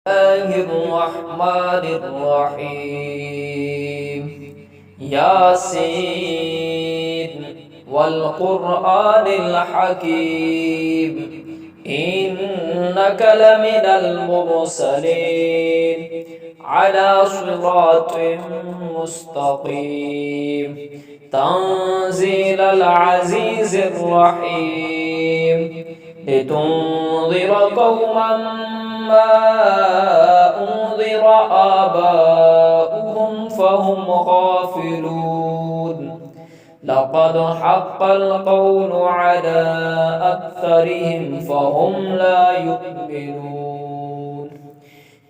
الله الرحمن الرحيم. ياسين والقرآن الحكيم إنك لمن المرسلين على صراط مستقيم تنزيل العزيز الرحيم لتنذر قوما ما أنذر آباؤهم فهم غافلون لقد حق القول على أكثرهم فهم لا يؤمنون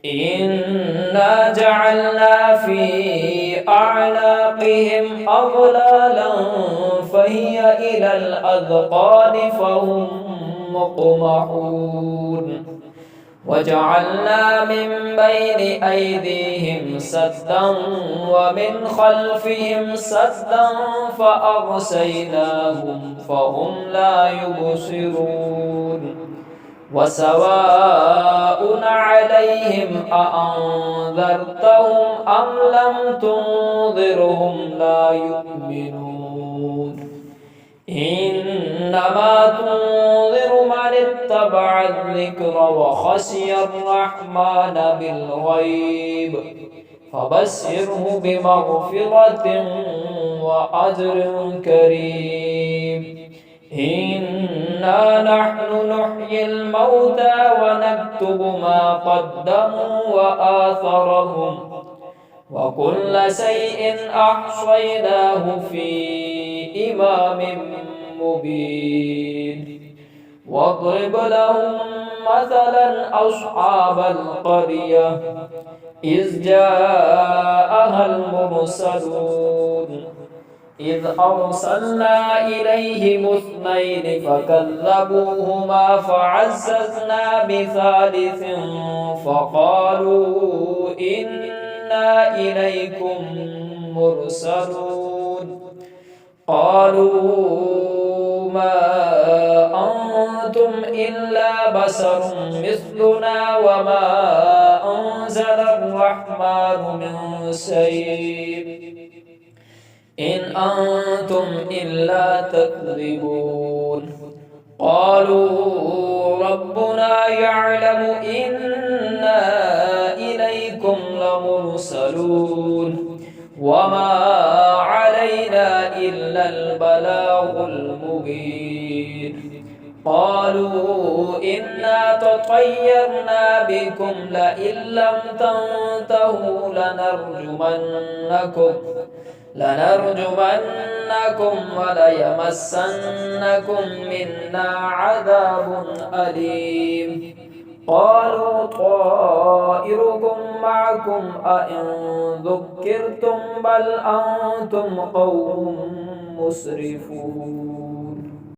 إنا جعلنا في أعناقهم أغلالا فهي إلى الأذقان فهم مقمحون وجعلنا من بين أيديهم سدا ومن خلفهم سدا فأغشيناهم فهم لا يبصرون وسواء عليهم أأنذرتهم أم لم تنذرهم لا يؤمنون إنما تنذر من اتبع الذكر وخشي الرحمن بالغيب فبشره بمغفرة وأجر كريم إنا نحن نحيي الموتى ونكتب ما قدموا وآثارهم وكل شيء أحصيناه في إمام مبين واضرب لهم مثلا أصحاب القرية إذ جاءها المرسلون إذ أرسلنا إليهم اثنين فكذبوهما فعززنا بثالث فقالوا إنا إليكم مرسلون قالوا ما أنتم إلا بشر مثلنا وما أنزل الرحمن من شيء إن أنتم إلا تكذبون قالوا ربنا يعلم إنا إليكم لمرسلون وما علينا إلا البلاغ المبين قالوا إنا تطيرنا بكم لئن لم تنتهوا لنرجمنكم وليمسنكم منا عذاب أليم قالوا طائركم معكم أئن ذكرتم بل أنتم قوم مسرفون